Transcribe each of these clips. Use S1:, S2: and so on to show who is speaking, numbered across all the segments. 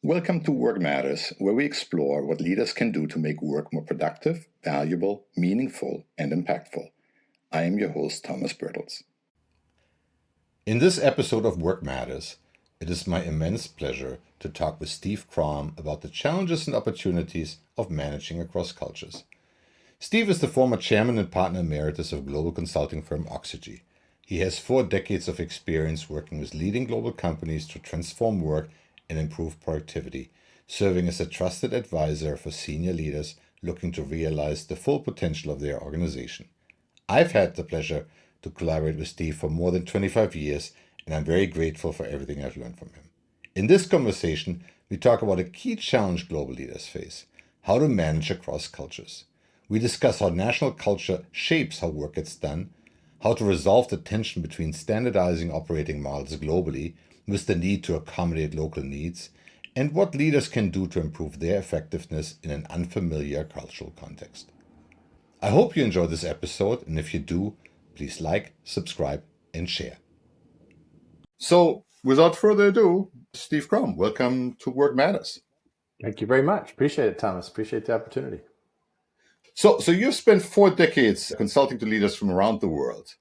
S1: Welcome to Work Matters, where we explore what leaders can do to make work more productive, valuable, meaningful, and impactful. I am your host, Thomas Bertels.
S2: In this episode of Work Matters, it is my immense pleasure to talk with Steve Crom about the challenges and opportunities of managing across cultures. Steve is the former chairman and partner emeritus of global consulting firm Oxygy. He has 4 decades of experience working with leading global companies to transform work and improve productivity, serving as a trusted advisor for senior leaders looking to realize the full potential of their organization. I've had the pleasure to collaborate with Steve for more than 25 years, and I'm very grateful for everything I've learned from him. In this conversation, we talk about a key challenge global leaders face: how to manage across cultures. We discuss how national culture shapes how work gets done, how to resolve the tension between standardizing operating models globally with the need to accommodate local needs, and what leaders can do to improve their effectiveness in an unfamiliar cultural context. I hope you enjoyed this episode, and if you do, please like, subscribe, and share. So, without further ado, Steve Crom, welcome to Work Matters.
S3: Thank you very much. Appreciate it, Thomas. Appreciate the opportunity.
S1: So you've spent 4 decades consulting to leaders from around the world.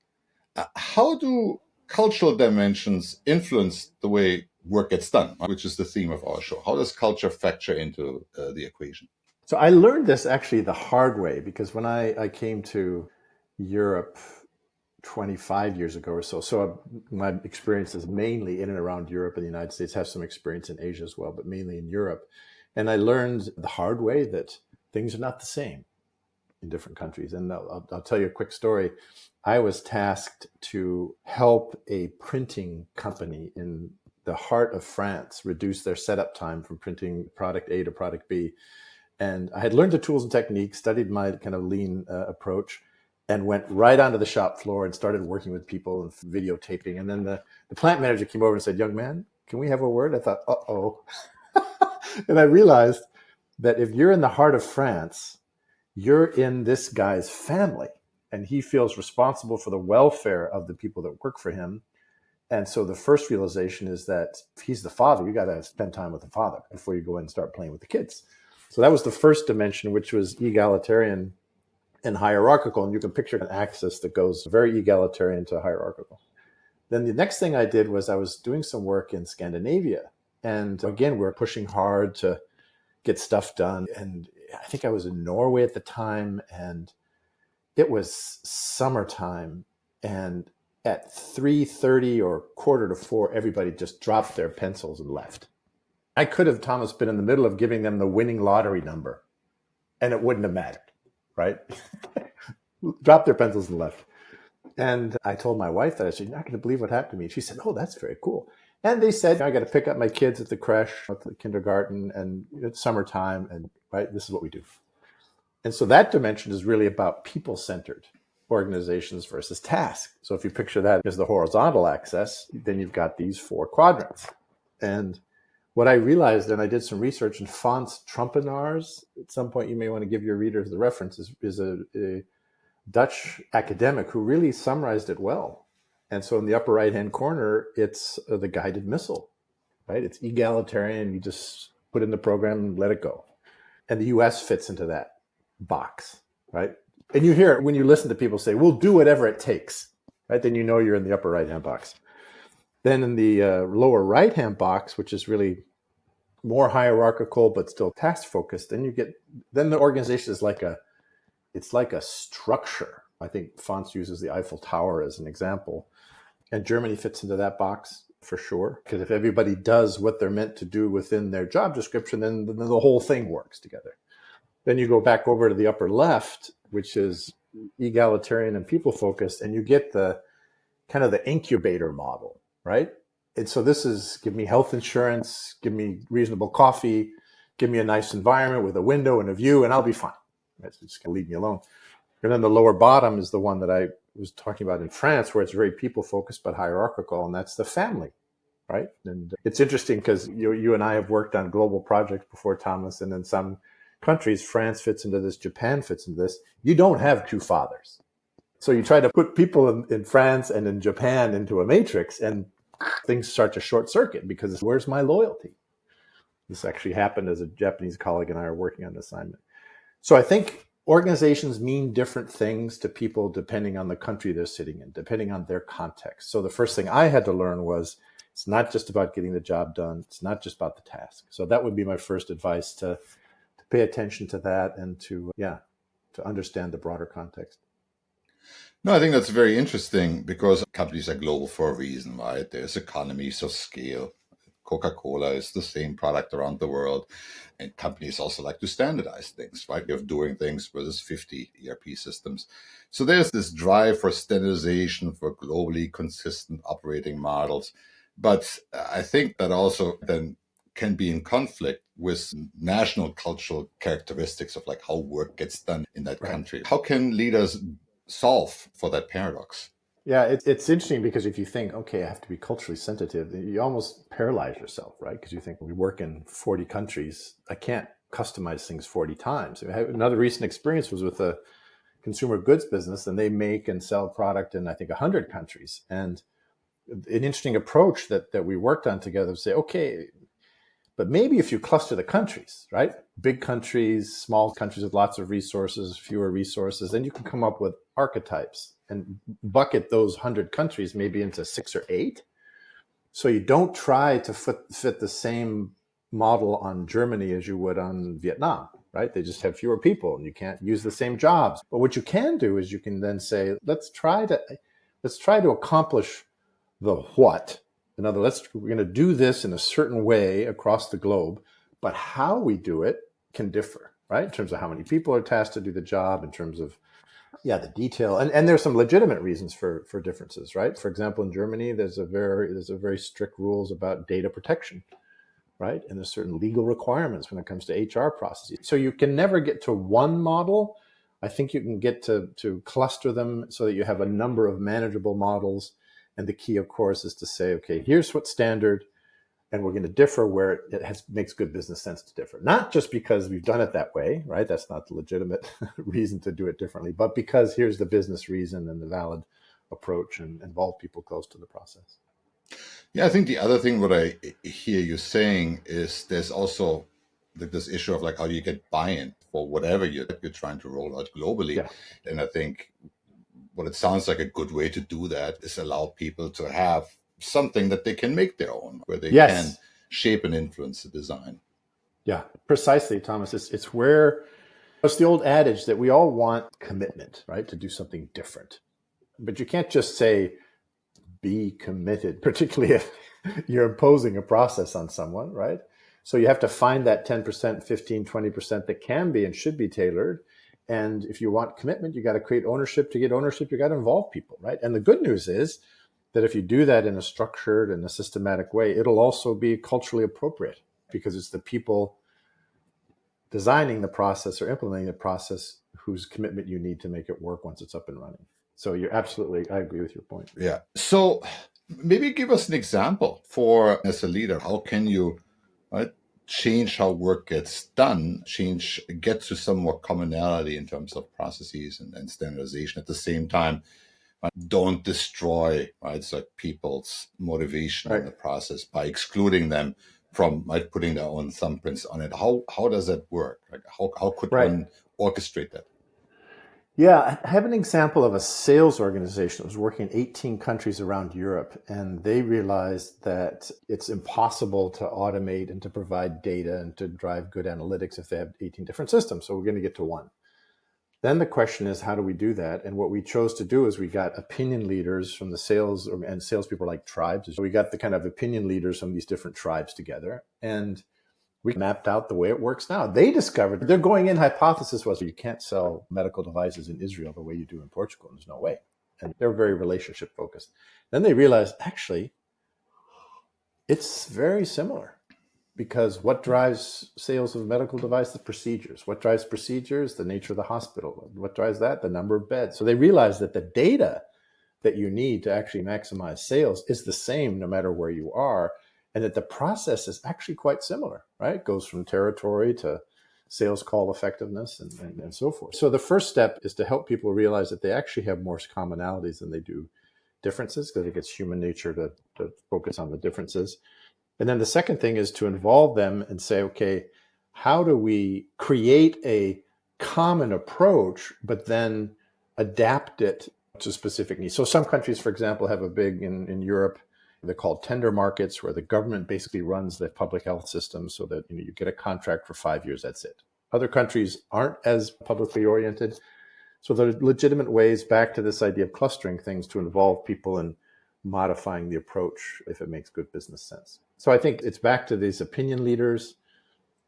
S1: How do cultural dimensions influence the way work gets done, which is the theme of our show? How does culture factor into the equation?
S3: So I learned this actually the hard way, because when I came to Europe 25 years ago or so my experience is mainly in and around Europe and the United States. I have some experience in Asia as well, but mainly in Europe. And I learned the hard way that things are not the same in different countries. And I'll tell you a quick story. I was tasked to help a printing company in the heart of France reduce their setup time from printing product A to product B. And I had learned the tools and techniques, studied my kind of lean approach, and went right onto the shop floor and started working with people and videotaping. And then the plant manager came over and said, "Young man, can we have a word?" I thought, uh-oh. And I realized that if you're in the heart of France, you're in this guy's family, and he feels responsible for the welfare of the people that work for him. And so the first realization is that if he's the father, you got to spend time with the father before you go in and start playing with the kids. So that was the first dimension, which was egalitarian and hierarchical. And you can picture an axis that goes very egalitarian to hierarchical. Then the next thing I did was I was doing some work in Scandinavia. And again, we're pushing hard to get stuff done. And I think I was in Norway at the time, and it was summertime. And at 3:30 or 3:45, everybody just dropped their pencils and left. I could have, Thomas, been in the middle of giving them the winning lottery number, and it wouldn't have mattered, right? Dropped their pencils and left. And I told my wife that. I said, "You're not going to believe what happened to me." She said, "Oh, that's very cool." And they said, "I got to pick up my kids at the creche, at the kindergarten, and it's summertime, and right, this is what we do." And so that dimension is really about people-centered organizations versus task. So if you picture that as the horizontal axis, then you've got these 4 quadrants. And what I realized, and I did some research in Fons Trompenars, at some point you may want to give your readers the reference, is a Dutch academic who really summarized it well. And so in the upper right-hand corner, it's the guided missile, right? It's egalitarian. You just put in the program and let it go. And the US fits into that box, right? And you hear it when you listen to people say, "We'll do whatever it takes," right? Then you know you're in the upper right-hand box. Then in the lower right-hand box, which is really more hierarchical but still task-focused, then the organization is like a structure. I think Fons uses the Eiffel Tower as an example. And Germany fits into that box for sure. Because if everybody does what they're meant to do within their job description, then the whole thing works together. Then you go back over to the upper left, which is egalitarian and people-focused, and you get the kind of the incubator model, right? And so this is, give me health insurance, give me reasonable coffee, give me a nice environment with a window and a view, and I'll be fine. It's just going to leave me alone. And then the lower bottom is the one that I was talking about in France, where it's very people-focused but hierarchical, and that's the family, right? And it's interesting because you and I have worked on global projects before, Thomas, and in some countries, France fits into this, Japan fits into this. You don't have 2 fathers. So you try to put people in France and in Japan into a matrix, and things start to short circuit because where's my loyalty? This actually happened as a Japanese colleague and I are working on an assignment. So I think organizations mean different things to people depending on the country they're sitting in, depending on their context. So the first thing I had to learn was it's not just about getting the job done. It's not just about the task. So that would be my first advice, to pay attention to that and to understand the broader context.
S1: No, I think that's very interesting because companies are global for a reason, right? There's economies of scale. Coca-Cola is the same product around the world. And companies also like to standardize things, right? You're doing things versus 50 ERP systems. So there's this drive for standardization, for globally consistent operating models. But I think that also then can be in conflict with national cultural characteristics of like how work gets done in that country. How can leaders solve for that paradox?
S3: Yeah, it's interesting because if you think, okay, I have to be culturally sensitive, you almost paralyze yourself, right? Because you think, we work in 40 countries. I can't customize things 40 times. Another recent experience was with a consumer goods business, and they make and sell product in, I think, 100 countries. And an interesting approach that we worked on together was say, okay, but maybe if you cluster the countries, right? Big countries, small countries with lots of resources, fewer resources, then you can come up with archetypes and bucket those 100 countries maybe into 6 or 8. So you don't try to fit the same model on Germany as you would on Vietnam, right? They just have fewer people and you can't use the same jobs. But what you can do is you can then say, let's try to accomplish the what. In other words, we're going to do this in a certain way across the globe, but how we do it can differ, right? In terms of how many people are tasked to do the job, in terms of the detail, and there's some legitimate reasons for differences, right? For example, in Germany, there's a very strict rules about data protection, right? And there's certain legal requirements when it comes to HR processes. So you can never get to one model. I think you can get to cluster them so that you have a number of manageable models. And the key, of course, is to say, okay, here's what's standard, and we're going to differ where it makes good business sense to differ. Not just because we've done it that way, right? That's not the legitimate reason to do it differently, but because here's the business reason and the valid approach, and involve people close to the process.
S1: Yeah, I think the other thing what I hear you saying is there's also this issue of like how do you get buy-in for whatever you're trying to roll out globally.
S3: Yeah.
S1: And I think what it sounds like a good way to do that is allow people to have something that they can make their own, where they can shape and influence the design.
S3: Yeah, precisely, Thomas. It's the old adage that we all want commitment, right? To do something different. But you can't just say, be committed, particularly if you're imposing a process on someone, right? So you have to find that 10%, 15, 20% that can be and should be tailored. And if you want commitment, you got to create ownership. To get ownership, you got to involve people, right? And the good news is that if you do that in a structured and a systematic way, it'll also be culturally appropriate, because it's the people designing the process or implementing the process whose commitment you need to make it work once it's up and running. So I agree with your point.
S1: Yeah. So maybe give us an example for, as a leader, how can you change how work gets done, get to some more commonality in terms of processes and standardization at the same time. Don't destroy, right? So people's motivation in the process by excluding them from putting their own thumbprints on it. How does that work? Like how could one orchestrate that?
S3: Yeah, I have an example of a sales organization that was working in 18 countries around Europe, and they realized that it's impossible to automate and to provide data and to drive good analytics if they have 18 different systems. So we're going to get to one. Then the question is, how do we do that? And what we chose to do is we got opinion leaders from the sales, and salespeople like tribes. So we got the kind of opinion leaders from these different tribes together, and we mapped out the way it works now. They discovered their going in hypothesis was you can't sell medical devices in Israel the way you do in Portugal. There's no way. And they're very relationship focused. Then they realized, actually, it's very similar, because what drives sales of a medical device? The procedures. What drives procedures? The nature of the hospital. What drives that? The number of beds. So they realized that the data that you need to actually maximize sales is the same no matter where you are, and that the process is actually quite similar, right? It goes from territory to sales call effectiveness and so forth. So the first step is to help people realize that they actually have more commonalities than they do differences, because I think it's human nature to focus on the differences. And then the second thing is to involve them and say, okay, how do we create a common approach, but then adapt it to specific needs? So some countries, for example, have a big, in Europe, they're called tender markets, where the government basically runs the public health system so that you get a contract for 5 years, that's it. Other countries aren't as publicly oriented. So there are legitimate ways, back to this idea of clustering things, to involve people in modifying the approach if it makes good business sense. So I think it's back to these opinion leaders.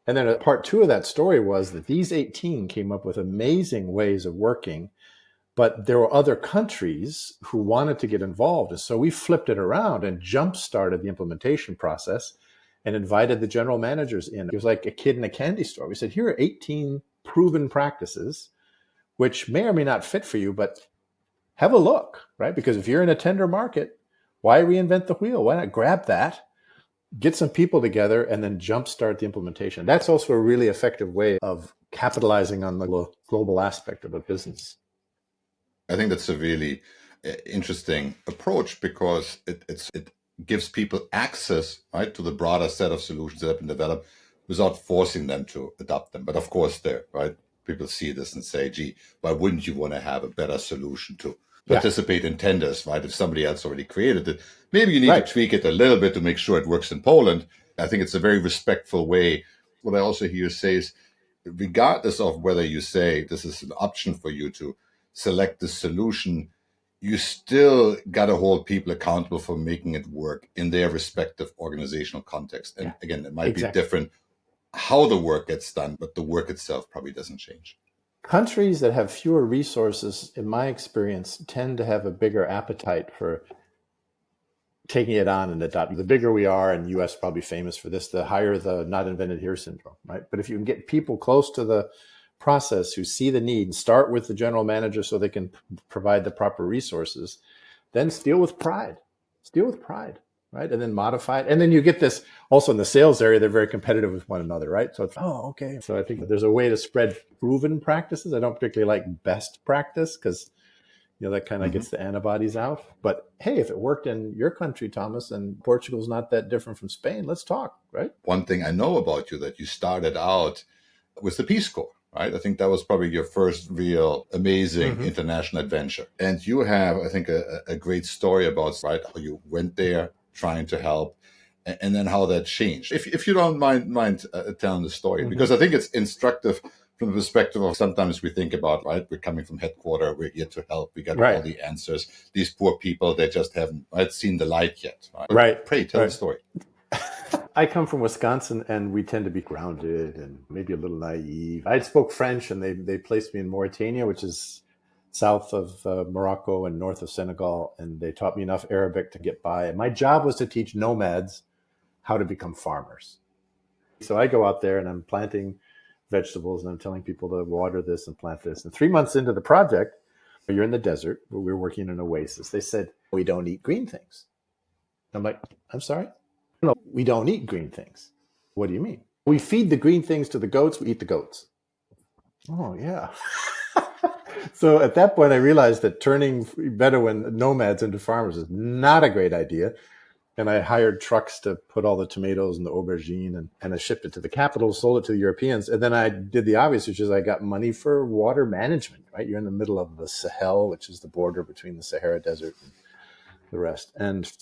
S3: And then part two of that story was that these 18 came up with amazing ways of working, but there were other countries who wanted to get involved. And so we flipped it around and jump-started the implementation process and invited the general managers in. It was like a kid in a candy store. We said, here are 18 proven practices, which may or may not fit for you, but have a look, right? Because if you're in a tender market, why reinvent the wheel? Why not grab that, get some people together, and then jumpstart the implementation? That's also a really effective way of capitalizing on the global aspect of a business.
S1: I think that's a really interesting approach, because it gives people access, right, to the broader set of solutions that have been developed without forcing them to adopt them. But of course, people see this and say, gee, why wouldn't you want to have a better solution to participate in tenders, right? If somebody else already created it, maybe you need to tweak it a little bit to make sure it works in Poland. I think it's a very respectful way. What I also hear you say is, regardless of whether you say this is an option for you to select the solution, you still got to hold people accountable for making it work in their respective organizational context. And again, it might be different how the work gets done, but the work itself probably doesn't change.
S3: Countries that have fewer resources, in my experience, tend to have a bigger appetite for taking it on and adopting. The bigger we are, and the US is probably famous for this, the higher the not invented here syndrome, right? But if you can get people close to the process who see the need and start with the general manager so they can provide the proper resources, then steal with pride, right? And then modify it. And then you get this also in the sales area, they're very competitive with one another, right? So it's, okay. So I think there's a way to spread proven practices. I don't particularly like best practice, because that kind of gets the antibodies out. But hey, if it worked in your country, Thomas, and Portugal's not that different from Spain, let's talk, right?
S1: One thing I know about you, that you started out with the Peace Corps, right? I think that was probably your first real amazing international adventure. And you have, I think, a great story about, right, how you went there trying to help, and then how that changed. If you don't mind telling the story, because I think it's instructive from the perspective of, sometimes we think about, right, we're coming from headquarters, we're here to help, we got all the answers. These poor people, they just haven't seen the light yet. Right. Pray, tell the story.
S3: I come from Wisconsin, and we tend to be grounded and maybe a little naive. I spoke French, and they placed me in Mauritania, which is south of Morocco and north of Senegal, and they taught me enough Arabic to get by. And my job was to teach nomads how to become farmers. So I go out there and I'm planting vegetables, and I'm telling people to water this and plant this. And 3 months into the project, you're in the desert, where we're working in an oasis. They said, we don't eat green things. I'm like, I'm sorry? No, we don't eat green things. What do you mean? We feed the green things to the goats, we eat the goats. Oh, yeah. So at that point, I realized that turning Bedouin nomads into farmers is not a great idea. And I hired trucks to put all the tomatoes and the aubergine, and I shipped it to the capital, sold it to the Europeans. And then I did the obvious, which is I got money for water management, right? You're in the middle of the Sahel, which is the border between the Sahara Desert and the rest. And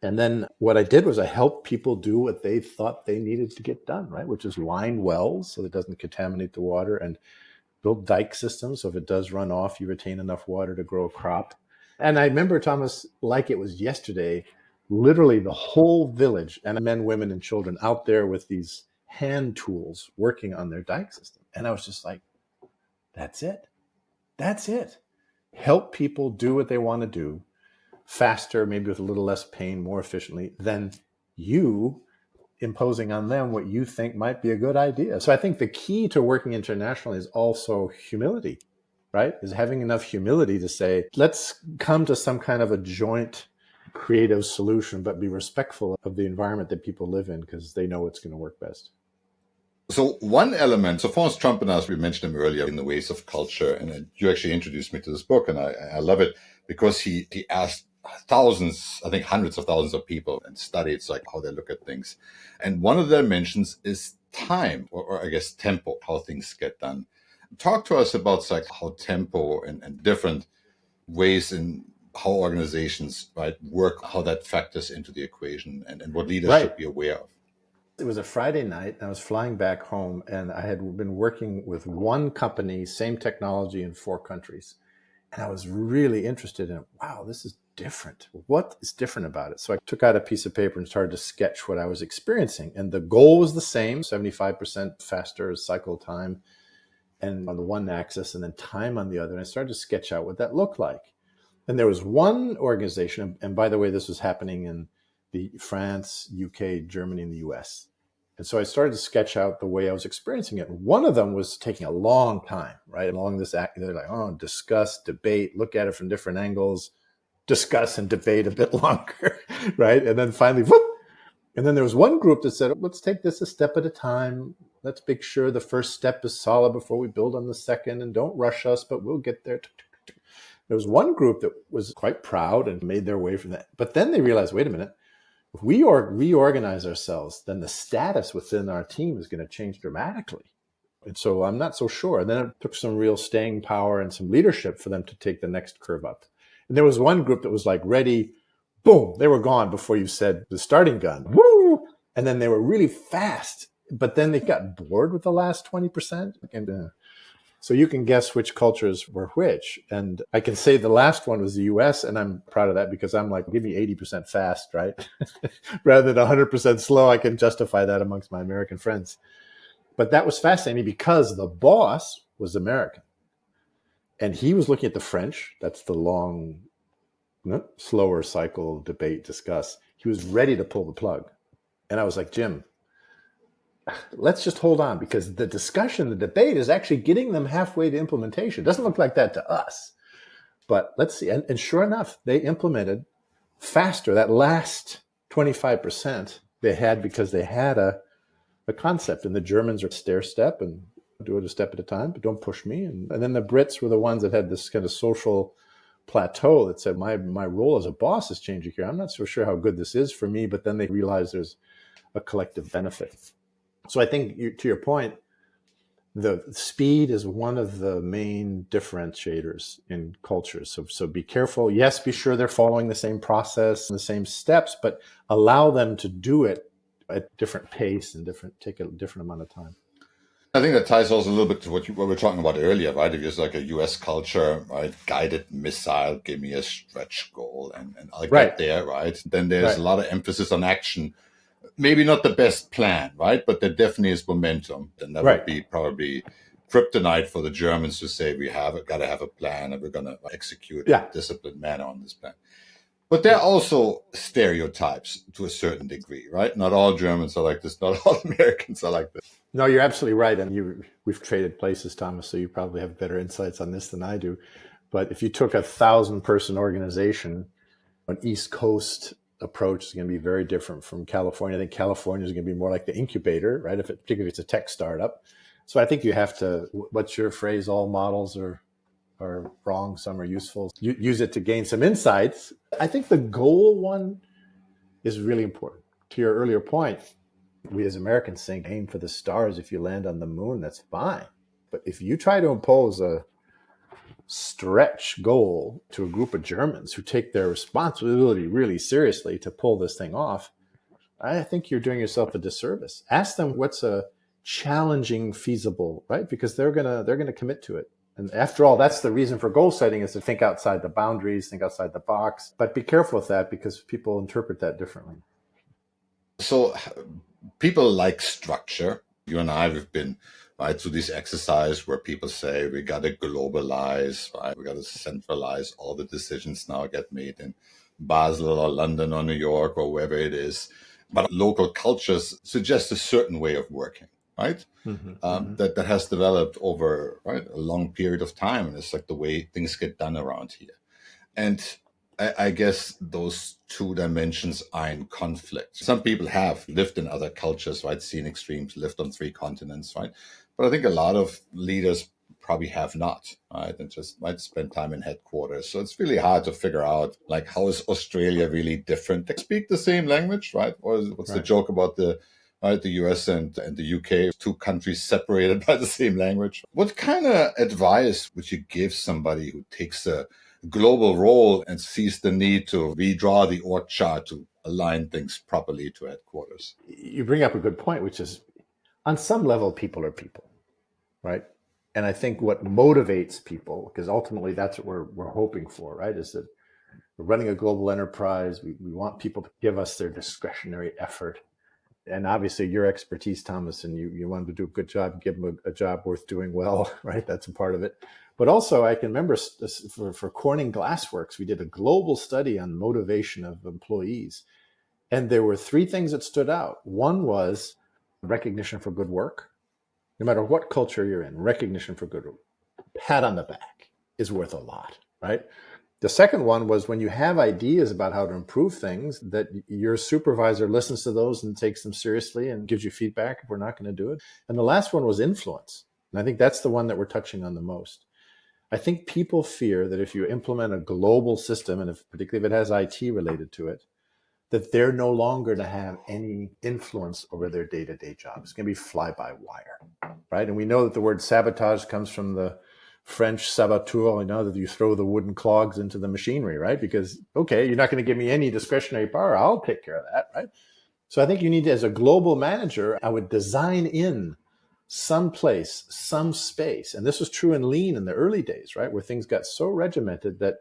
S3: then what I did was I helped people do what they thought they needed to get done, right? Which is line wells so it doesn't contaminate the water, and build dike systems. So if it does run off, you retain enough water to grow a crop. And I remember, Thomas, like it was yesterday, literally the whole village, and men, women, and children out there with these hand tools working on their dike system. And I was just like, that's it. That's it. Help people do what they want to do faster, maybe with a little less pain, more efficiently, than you imposing on them what you think might be a good idea. So I think the key to working internationally is also humility, right? Is having enough humility to say, let's come to some kind of a joint creative solution, but be respectful of the environment that people live in, because they know what's going to work best.
S1: So one element, so Fons Trompenars, we mentioned him earlier in the Ways of Culture, and you actually introduced me to this book, and I love it because he asked thousands, I think hundreds of thousands of people and studied like how they look at things. And one of the dimensions is time, or I guess tempo, how things get done. Talk to us about like how tempo and different ways in how organizations work, how that factors into the equation, and what leaders should be aware of.
S3: It was a Friday night, and I was flying back home, and I had been working with one company, same technology in 4 countries. And I was really interested in, wow, this is different. What is different about it? So I took out a piece of paper and started to sketch what I was experiencing. And the goal was the same, 75% faster cycle time, and on the one axis, and then time on the other. And I started to sketch out what that looked like. And there was one organization, and by the way, this was happening in France, UK, Germany, and the US. And so I started to sketch out the way I was experiencing it. One of them was taking a long time, right? Along this act, they're like, oh, discuss, debate, look at it from different angles, discuss and debate a bit longer, right? And then finally, whoop! And then there was one group that said, let's take this a step at a time. Let's make sure the first step is solid before we build on the second, and don't rush us, but we'll get there. There was one group that was quite proud and made their way from that. But then they realized, wait a minute, if we reorganize ourselves, then the status within our team is going to change dramatically. And so I'm not so sure. And then it took some real staying power and some leadership for them to take the next curve up. And there was one group that was like ready, boom, they were gone before you said the starting gun. Woo! And then they were really fast, but then they got bored with the last 20%. And so you can guess which cultures were which. And I can say the last one was the US, and I'm proud of that because I'm like, give me 80% fast, right? Rather than 100% slow. I can justify that amongst my American friends. But that was fascinating because the boss was American. And he was looking at the French. That's the long, slower cycle, debate, discuss. He was ready to pull the plug. And I was like, Jim, let's just hold on, because the discussion, the debate is actually getting them halfway to implementation. It doesn't look like that to us, but let's see. And sure enough, they implemented faster. That last 25% they had because they had a concept. And the Germans are stair step and do it a step at a time, but don't push me. And then the Brits were the ones that had this kind of social plateau that said, my role as a boss is changing here. I'm not so sure how good this is for me, but then they realized there's a collective benefit. So I think, to your point, the speed is one of the main differentiators in cultures. So be careful. Yes, be sure they're following the same process and the same steps, but allow them to do it at different pace and take a different amount of time.
S1: I think that ties also a little bit to what we were talking about earlier, right? If it's like a US culture, right? Guided missile, give me a stretch goal and I'll get there, right? Then there's a lot of emphasis on action. Maybe not the best plan, right? But there definitely is momentum. And that would be probably kryptonite for the Germans to say, we have got to have a plan and we're going to execute in a disciplined manner on this plan. But there are also stereotypes to a certain degree, right? Not all Germans are like this. Not all Americans are like this.
S3: No, you're absolutely right. And we've traded places, Thomas, so you probably have better insights on this than I do. But if you took 1,000-person organization, an East Coast approach is going to be very different from California. I think California is going to be more like the incubator, right? Particularly if it's a tech startup. So I think you have to, what's your phrase? All models are wrong. Some are useful. You use it to gain some insights. I think the goal one is really important. To your earlier point, we as Americans think, aim for the stars. If you land on the moon, that's fine. But if you try to impose a stretch goal to a group of Germans who take their responsibility really seriously to pull this thing off, I think you're doing yourself a disservice. Ask them what's a challenging, feasible, right? Because they're gonna commit to it. And after all, that's the reason for goal setting, is to think outside the boundaries, think outside the box. But be careful with that because people interpret that differently.
S1: So people like structure. You and I have been through this exercise where people say we got to globalize, right? We got to centralize all the decisions now get made in Basel or London or New York or wherever it is. But local cultures suggest a certain way of working, right? That has developed over a long period of time. And it's like the way things get done around here. And I guess those two dimensions are in conflict. Some people have lived in other cultures, right? Seen extremes, lived on 3 continents, right? But I think a lot of leaders probably have not, right? And just might spend time in headquarters. So it's really hard to figure out, like, how is Australia really different? They speak the same language, right? Or what's the joke about the US and the UK, two countries separated by the same language? What kind of advice would you give somebody who takes a global role and sees the need to redraw the org chart to align things properly to headquarters?
S3: You bring up a good point, which is on some level, people are people, right? And I think what motivates people, because ultimately that's what we're hoping for, right? Is that we're running a global enterprise. We want people to give us their discretionary effort. And obviously your expertise, Thomas, and you wanted to do a good job, give them a job worth doing well, right? That's a part of it. But also I can remember for Corning Glassworks, we did a global study on motivation of employees. And there were three things that stood out. One was recognition for good work. No matter what culture you're in, recognition for good work, pat on the back is worth a lot, right? The second one was when you have ideas about how to improve things, that your supervisor listens to those and takes them seriously and gives you feedback if we're not going to do it. And the last one was influence. And I think that's the one that we're touching on the most. I think people fear that if you implement a global system, and particularly if it has IT related to it, that they're no longer to have any influence over their day-to-day job. It's going to be fly-by-wire, right? And we know that the word sabotage comes from the French saboteur, that you throw the wooden clogs into the machinery, right? Because, okay, you're not going to give me any discretionary power. I'll take care of that, right? So I think you need to, as a global manager, I would design in some place, some space. And this was true in Lean in the early days, right? Where things got so regimented that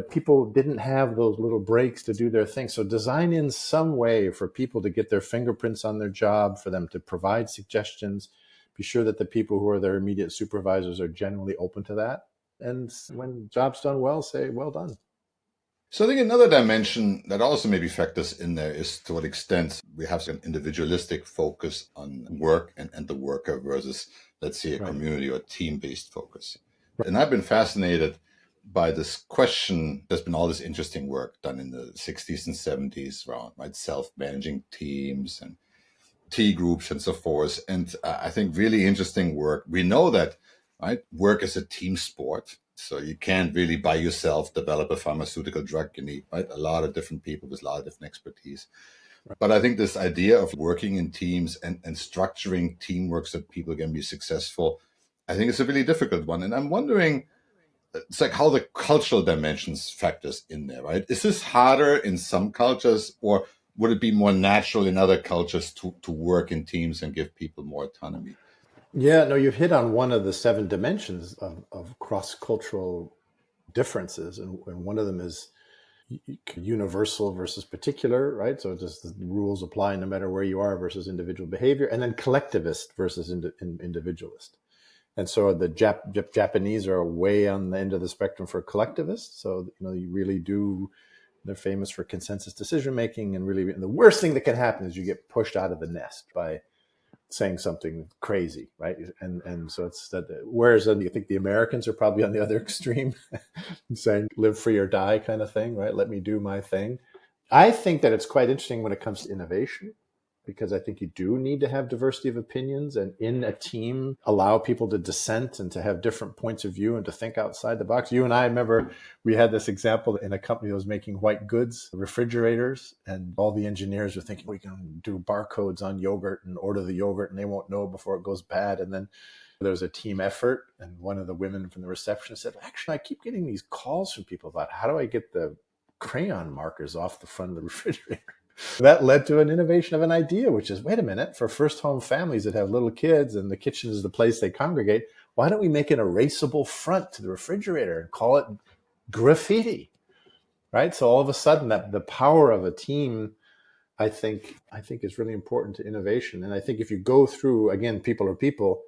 S3: people didn't have those little breaks to do their thing. So design in some way for people to get their fingerprints on their job, for them to provide suggestions, be sure that the people who are their immediate supervisors are generally open to that. And when job's done well, say, well done.
S1: So I think another dimension that also maybe factors in there is to what extent we have an individualistic focus on work and the worker versus, let's say, a community or team-based focus. And I've been fascinated by this question. There's been all this interesting work done in the 60s and 70s around self-managing teams and T groups and so forth. And I think really interesting work. We know that work is a team sport. So you can't really by yourself develop a pharmaceutical drug. You need a lot of different people with a lot of different expertise. But I think this idea of working in teams and structuring teamwork so that people can be successful, I think it's a really difficult one. And I'm wondering, it's like how the cultural dimensions factors in there, right? Is this harder in some cultures, or would it be more natural in other cultures to work in teams and give people more autonomy?
S3: Yeah, no, you've hit on one of the 7 dimensions of cross-cultural differences. And one of them is universal versus particular, right? So just the rules apply no matter where you are versus individual behavior. And then collectivist versus individualist. And so the Japanese are way on the end of the spectrum for collectivists. So, you really do, they're famous for consensus decision making, and really, and the worst thing that can happen is you get pushed out of the nest by saying something crazy, right? And so it's that. Whereas then you think the Americans are probably on the other extreme, saying live free or die kind of thing, right? Let me do my thing. I think that it's quite interesting when it comes to innovation, because I think you do need to have diversity of opinions, and in a team allow people to dissent and to have different points of view and to think outside the box. You and I remember we had this example in a company that was making white goods refrigerators, and all the engineers were thinking we can do barcodes on yogurt and order the yogurt and they won't know before it goes bad. And then there was a team effort, and one of the women from the reception said, actually, I keep getting these calls from people about how do I get the crayon markers off the front of the refrigerator. That led to an innovation of an idea, which is, wait a minute, for first home families that have little kids and the kitchen is the place they congregate, why don't we make an erasable front to the refrigerator and call it graffiti, right? So all of a sudden, that the power of a team, I think is really important to innovation. And I think if you go through, again, people are people,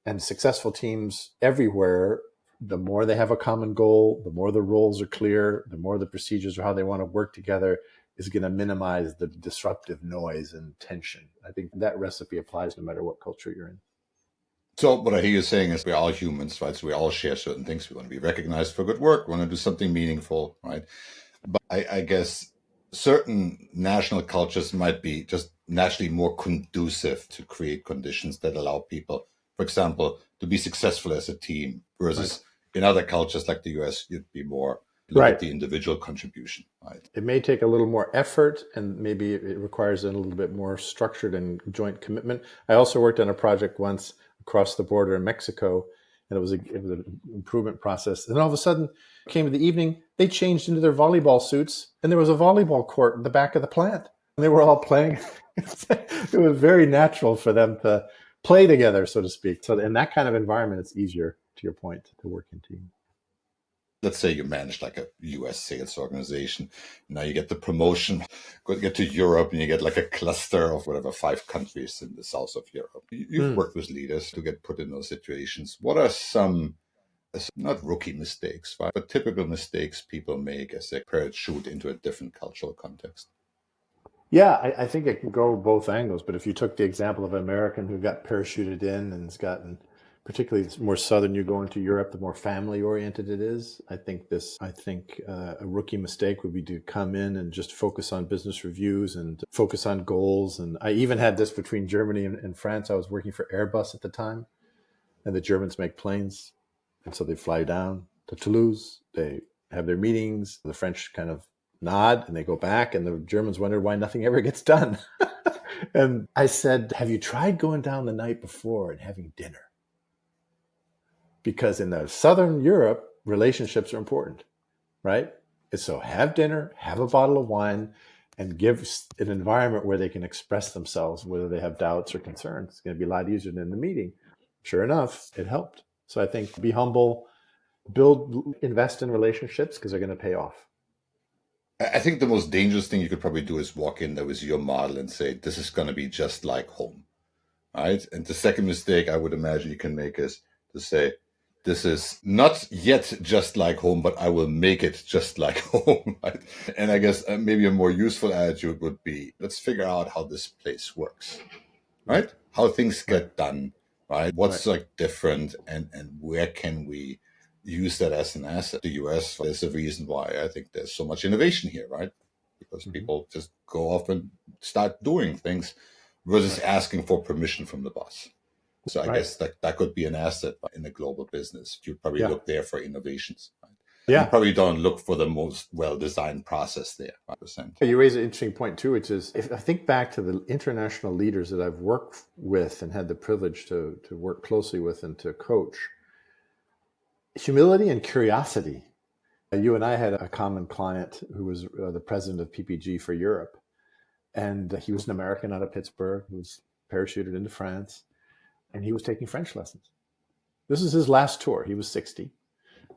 S3: and successful teams everywhere, the more they have a common goal, the more the roles are clear, the more the procedures or how they want to work together is going to minimize the disruptive noise and tension. I think that recipe applies no matter what culture you're in.
S1: So what I hear you saying is we're all humans, right? So we all share certain things. We want to be recognized for good work. We want to do something meaningful, right? But I guess certain national cultures might be just naturally more conducive to create conditions that allow people For example, to be successful as a team versus in other cultures like the US, you'd be more look at the individual contribution, right?
S3: It may take a little more effort, and maybe it requires a little bit more structured and joint commitment. I also worked on a project once across the border in Mexico, and it was an improvement process. And all of a sudden, it came to the evening, they changed into their volleyball suits, and there was a volleyball court in the back of the plant. And they were all playing. It was very natural for them to play together, so to speak. So in that kind of environment, it's easier, to your point, to work in teams.
S1: Let's say you manage like a US sales organization. Now you get the promotion, get to Europe, and you get like a cluster of whatever 5 countries in the south of Europe. You've worked with leaders to get put in those situations. What are some, not rookie mistakes, right, but typical mistakes people make as they parachute into a different cultural context?
S3: Yeah, I think it can go both angles. But if you took the example of an American who got parachuted in and has gotten, particularly the more southern you go into Europe, the more family oriented it is. I think a rookie mistake would be to come in and just focus on business reviews and focus on goals. And I even had this between Germany and France. I was working for Airbus at the time, and the Germans make planes. And so they fly down to Toulouse, they have their meetings, the French kind of nod and they go back, and the Germans wonder why nothing ever gets done. And I said, have you tried going down the night before and having dinner? Because in the Southern Europe, relationships are important, right? And so have dinner, have a bottle of wine, and give an environment where they can express themselves, whether they have doubts or concerns. It's going to be a lot easier than the meeting. Sure enough, it helped. So I think be humble, invest in relationships because they're going to pay off.
S1: I think the most dangerous thing you could probably do is walk in there with your model and say, this is going to be just like home, right? And the second mistake I would imagine you can make is to say, this is not yet just like home, but I will make it just like home, right? And I guess maybe a more useful attitude would be, let's figure out how this place works, right? How things get done, right? What's like different, and where can we use that as an asset? The US is the reason why I think there's so much innovation here, right? Because people just go off and start doing things versus asking for permission from the boss. So I guess that could be an asset in a global business. You'd probably look there for innovations. Right? You probably don't look for the most well-designed process there. 100%.
S3: You raise an interesting point too, which is, if I think back to the international leaders that I've worked with and had the privilege to work closely with and to coach, humility and curiosity. You and I had a common client who was the president of PPG for Europe. And he was an American out of Pittsburgh who was parachuted into France. And he was taking French lessons. This is his last tour. He was 60,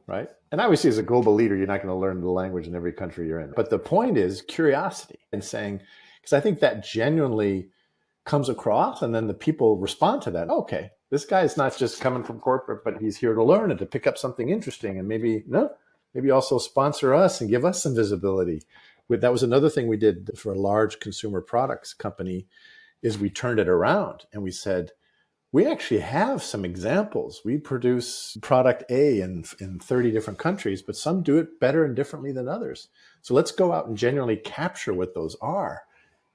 S3: right? And obviously, as a global leader, you're not going to learn the language in every country you're in. But the point is curiosity and saying, because I think that genuinely comes across, and then the people respond to that. Okay, this guy's not just coming from corporate, but he's here to learn and to pick up something interesting, and maybe also sponsor us and give us some visibility. That was another thing we did for a large consumer products company, is we turned it around and we said, we actually have some examples. We produce product A in 30 different countries, but some do it better and differently than others. So let's go out and genuinely capture what those are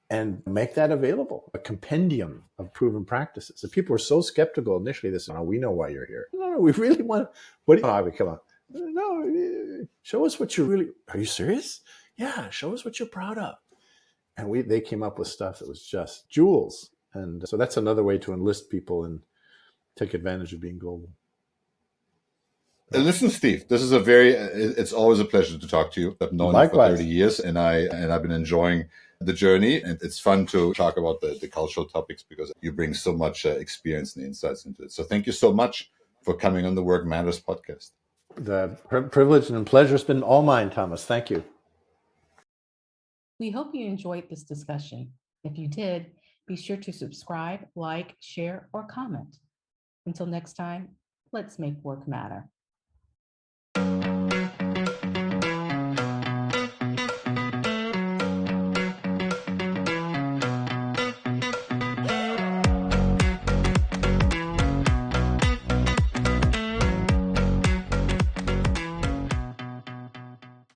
S3: and make that available, a compendium of proven practices. And people were so skeptical initially. They said, "Oh, we know why you're here." No, we really want. What do you? Oh, come on. No, show us what you're really. Are you serious? Yeah, show us what you're proud of. And they came up with stuff that was just jewels. And so that's another way to enlist people and take advantage of being global.
S1: Listen, Steve, this is it's always a pleasure to talk to you. I've known you for 30 years and I've been enjoying the journey, and it's fun to talk about the cultural topics because you bring so much experience and insights into it. So thank you so much for coming on the Work Matters podcast.
S3: The privilege and pleasure has been all mine, Thomas. Thank you.
S4: We hope you enjoyed this discussion. If you did, be sure to subscribe, like, share, or comment. Until next time, let's make work matter.